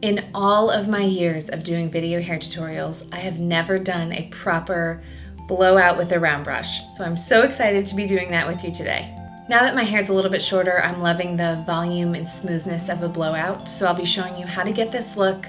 In all of my years of doing video hair tutorials, I have never done a proper blowout with a round brush. So I'm so excited to be doing that with you today. Now that my hair is a little bit shorter, I'm loving the volume and smoothness of a blowout. So I'll be showing you how to get this look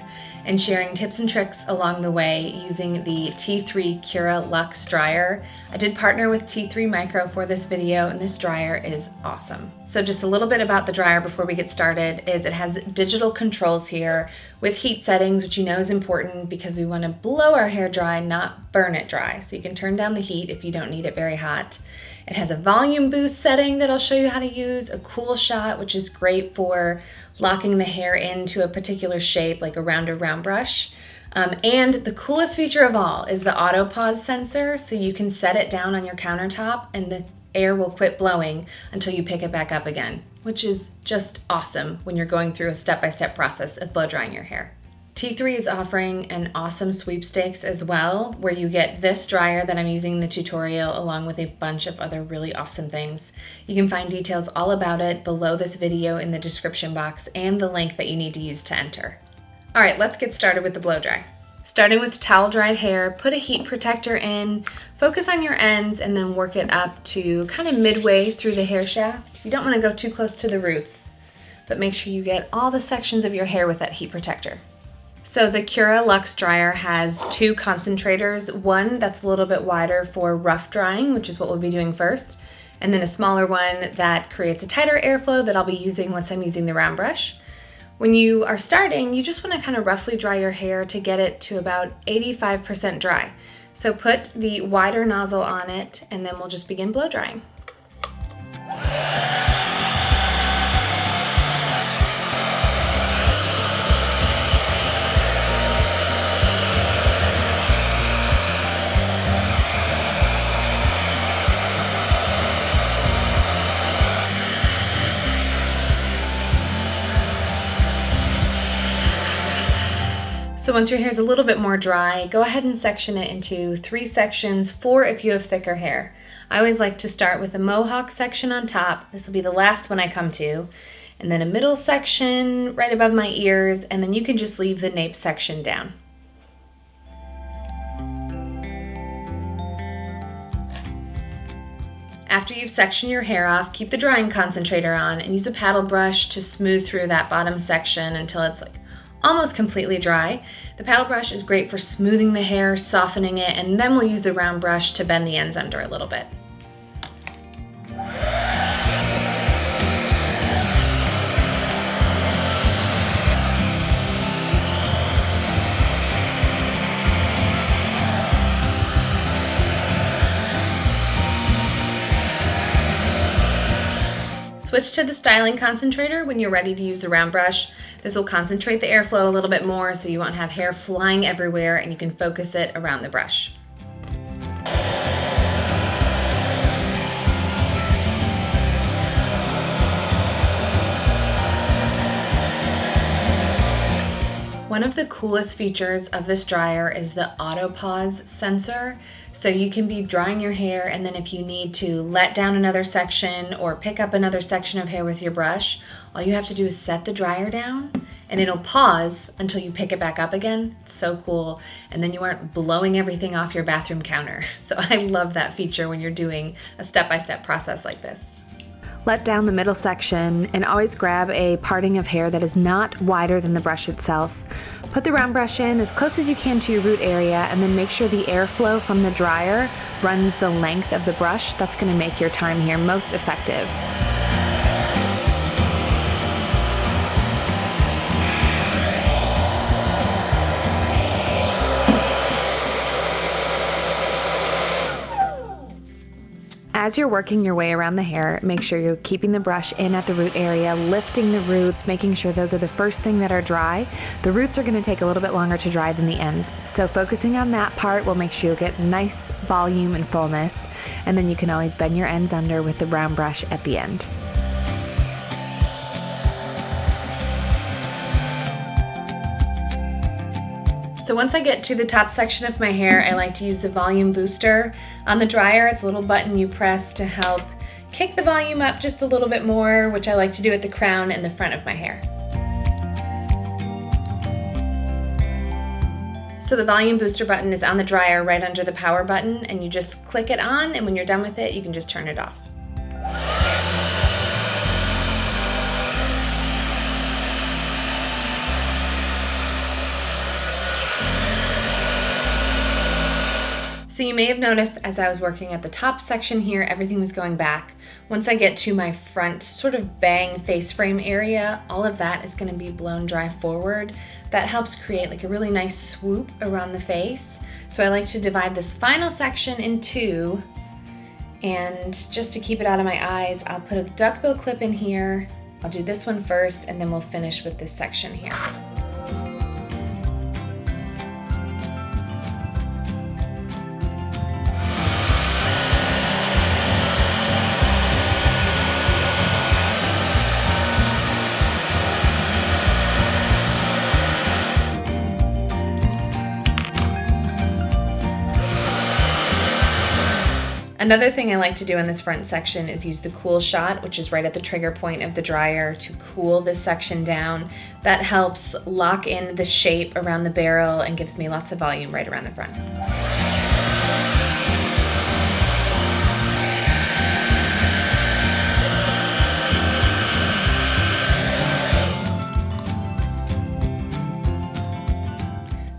and sharing tips and tricks along the way using the T3 Cura Luxe dryer. I did partner with T3 Micro for this video, and this dryer is awesome. So just a little bit about the dryer before we get started is it has digital controls here with heat settings, which you know is important because we want to blow our hair dry, not burn it dry. So you can turn down the heat if you don't need it very hot. It has a volume boost setting that I'll show you how to use, a cool shot, which is great for locking the hair into a particular shape, like a rounded round brush. And the coolest feature of all is the auto pause sensor, so you can set it down on your countertop and the air will quit blowing until you pick it back up again, which is just awesome when you're going through a step-by-step process of blow drying your hair. T3 is offering an awesome sweepstakes as well, where you get this dryer that I'm using in the tutorial along with a bunch of other really awesome things. You can find details all about it below this video in the description box and the link that you need to use to enter. All right, let's get started with the blow dry. Starting with towel dried hair, put a heat protector in, focus on your ends, and then work it up to kind of midway through the hair shaft. You don't want to go too close to the roots, but make sure you get all the sections of your hair with that heat protector. So the Cura Luxe dryer has two concentrators, one that's a little bit wider for rough drying, which is what we'll be doing first, and then a smaller one that creates a tighter airflow that I'll be using once I'm using the round brush. When you are starting, you just want to kind of roughly dry your hair to get it to about 85% dry. So put the wider nozzle on it and then we'll just begin blow drying. So once your hair is a little bit more dry, go ahead and section it into 3 sections, 4 if you have thicker hair. I always like to start with a mohawk section on top. This will be the last one I come to. And then a middle section right above my ears, and then you can just leave the nape section down. After you've sectioned your hair off, keep the drying concentrator on and use a paddle brush to smooth through that bottom section until it's almost completely dry. The paddle brush is great for smoothing the hair, softening it, and then we'll use the round brush to bend the ends under a little bit. Switch to the styling concentrator when you're ready to use the round brush. This will concentrate the airflow a little bit more so you won't have hair flying everywhere and you can focus it around the brush. One of the coolest features of this dryer is the auto pause sensor. So you can be drying your hair and then if you need to let down another section or pick up another section of hair with your brush, all you have to do is set the dryer down and it'll pause until you pick it back up again. It's so cool. And then you aren't blowing everything off your bathroom counter. So I love that feature when you're doing a step-by-step process like this. Let down the middle section and always grab a parting of hair that is not wider than the brush itself. Put the round brush in as close as you can to your root area and then make sure the airflow from the dryer runs the length of the brush. That's going to make your time here most effective. As you're working your way around the hair, make sure you're keeping the brush in at the root area, lifting the roots, making sure those are the first thing that are dry. The roots are going to take a little bit longer to dry than the ends. So focusing on that part will make sure you'll get nice volume and fullness. And then you can always bend your ends under with the round brush at the end. So once I get to the top section of my hair, I like to use the volume booster. On the dryer, it's a little button you press to help kick the volume up just a little bit more, which I like to do at the crown and the front of my hair. So the volume booster button is on the dryer right under the power button, and you just click it on, and when you're done with it, you can just turn it off. So you may have noticed as I was working at the top section here, everything was going back. Once I get to my front sort of bang face frame area, all of that is going to be blown dry forward. That helps create like a really nice swoop around the face. So I like to divide this final section in two, and just to keep it out of my eyes, I'll put a duckbill clip in here. I'll do this one first, and then we'll finish with this section here. Another thing I like to do in this front section is use the cool shot, which is right at the trigger point of the dryer, to cool this section down. That helps lock in the shape around the barrel and gives me lots of volume right around the front.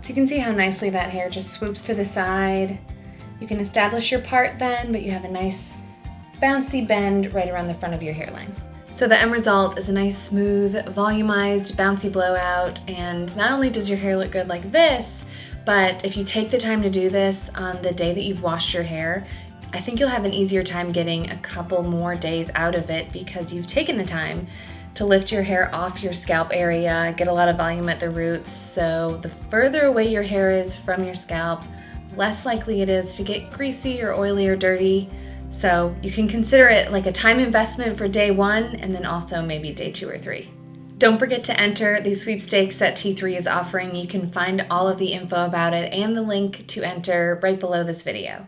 So you can see how nicely that hair just swoops to the side. You can establish your part then, but you have a nice bouncy bend right around the front of your hairline. So the end result is a nice smooth, volumized, bouncy blowout, and not only does your hair look good like this, but if you take the time to do this on the day that you've washed your hair, I think you'll have an easier time getting a couple more days out of it because you've taken the time to lift your hair off your scalp area, get a lot of volume at the roots. So the further away your hair is from your scalp, less likely it is to get greasy or oily or dirty. So you can consider it like a time investment for day one, and then also maybe day 2 or 3. Don't forget to enter these sweepstakes that T3 is offering. You can find all of the info about it and the link to enter right below this video.